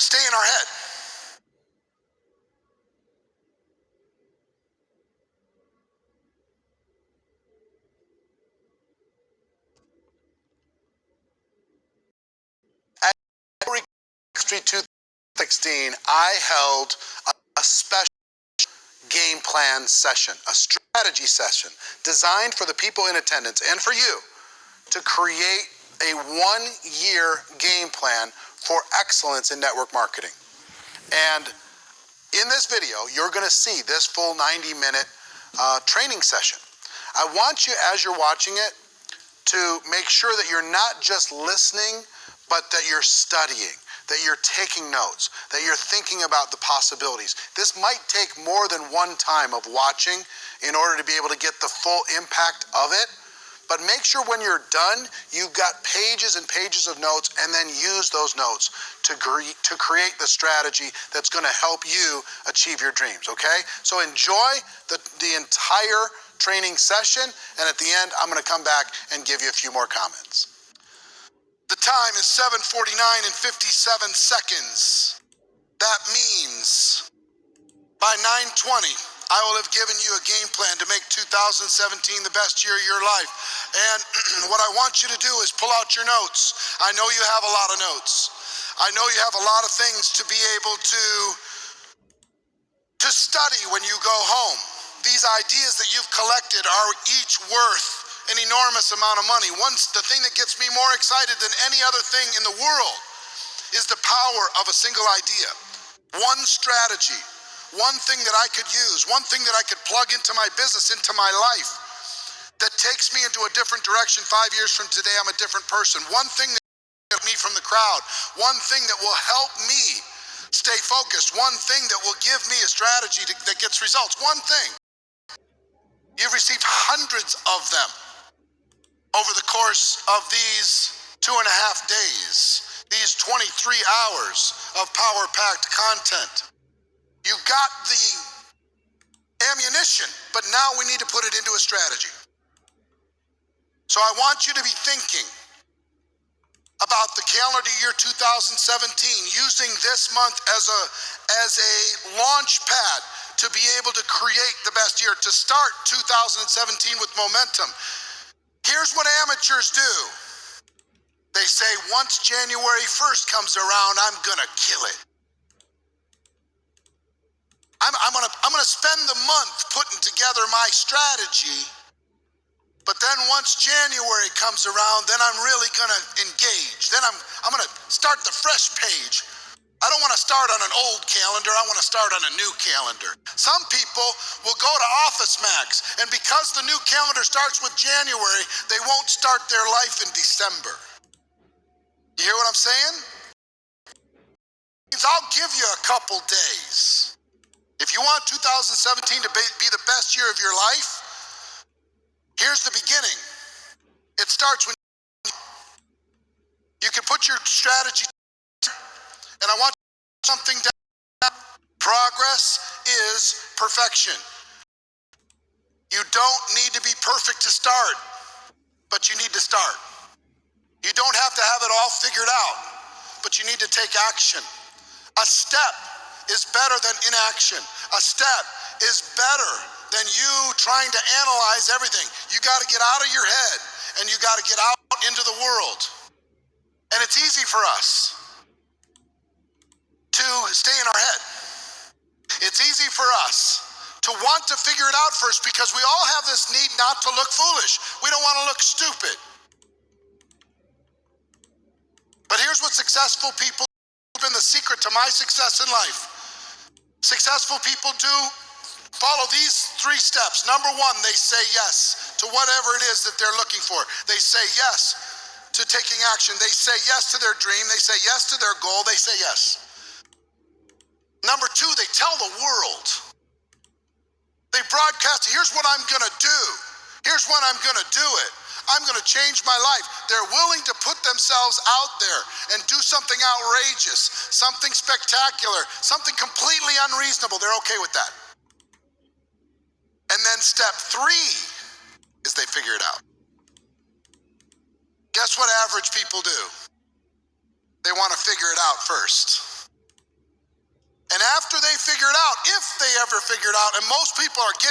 stay in our head. At Street 2016, I held a special game plan session, a strategy session designed for the people in attendance and for you to create a 1-year game plan for excellence in network marketing. And in this video, you're going to see this full 90-minute training session. I want you, as you're watching it, to make sure that you're not just listening, but that you're studying, that you're taking notes, that you're thinking about the possibilities. This might take more than one time of watching in order to be able to get the full impact of it. But make sure when you're done, you've got pages and pages of notes, and then use those notes to create the strategy that's going to help you achieve your dreams, okay? So enjoy the entire training session, and at the end, I'm going to come back and give you a few more comments. The time is 7:49 and 57 seconds. That means by 9:20, I will have given you a game plan to make 2017 the best year of your life. And what I want you to do is pull out your notes. I know you have a lot of notes. I know you have a lot of things to be able to study when you go home. These ideas that you've collected are each worth an enormous amount of money. The thing that gets me more excited than any other thing in the world is the power of a single idea. One strategy. One thing that I could use, one thing that I could plug into my business, into my life, that takes me into a different direction. 5 years from today, I'm a different person. One thing that will get me from the crowd, one thing that will help me stay focused, one thing that will give me a strategy that gets results, one thing. You've received hundreds of them over the course of these 2.5 days, these 23 hours of power-packed content. You got the ammunition, but now we need to put it into a strategy. So I want you to be thinking about the calendar year 2017, using this month as a launch pad to be able to create the best year, to start 2017 with momentum. Here's what amateurs do. They say, once January 1st comes around, I'm gonna kill it. I'm gonna spend the month putting together my strategy, but then once January comes around, then I'm really gonna engage. Then I'm gonna start the fresh page. I don't wanna start on an old calendar, I wanna start on a new calendar. Some people will go to Office Max, and because the new calendar starts with January, they won't start their life in December. You hear what I'm saying? It means I'll give you a couple days. If you want 2017 to be the best year of your life, here's the beginning. It starts when you can put your strategy, and I want something down. Progress is perfection. You don't need to be perfect to start, but you need to start. You don't have to have it all figured out, but you need to take action. A step is better than inaction. A step is better than you trying to analyze everything. You got to get out of your head, and you got to get out into the world. And it's easy for us to stay in our head. It's easy for us to want to figure it out first, because we all have this need not to look foolish. We don't want to look stupid. But here's what successful people do, and the secret to my success in life. Successful people do follow these 3 steps. Number 1, they say yes to whatever it is that they're looking for. They say yes to taking action. They say yes to their dream. They say yes to their goal. They say yes. Number 2, they tell the world. They broadcast, here's what I'm gonna do. Here's when I'm gonna do it. I'm gonna change my life. They're willing to put themselves out there and do something outrageous, something spectacular, something completely unreasonable. They're okay with that. And then step 3 is they figure it out. Guess what average people do? They want to figure it out first. figure it out, if they ever figure it out, and most people are getting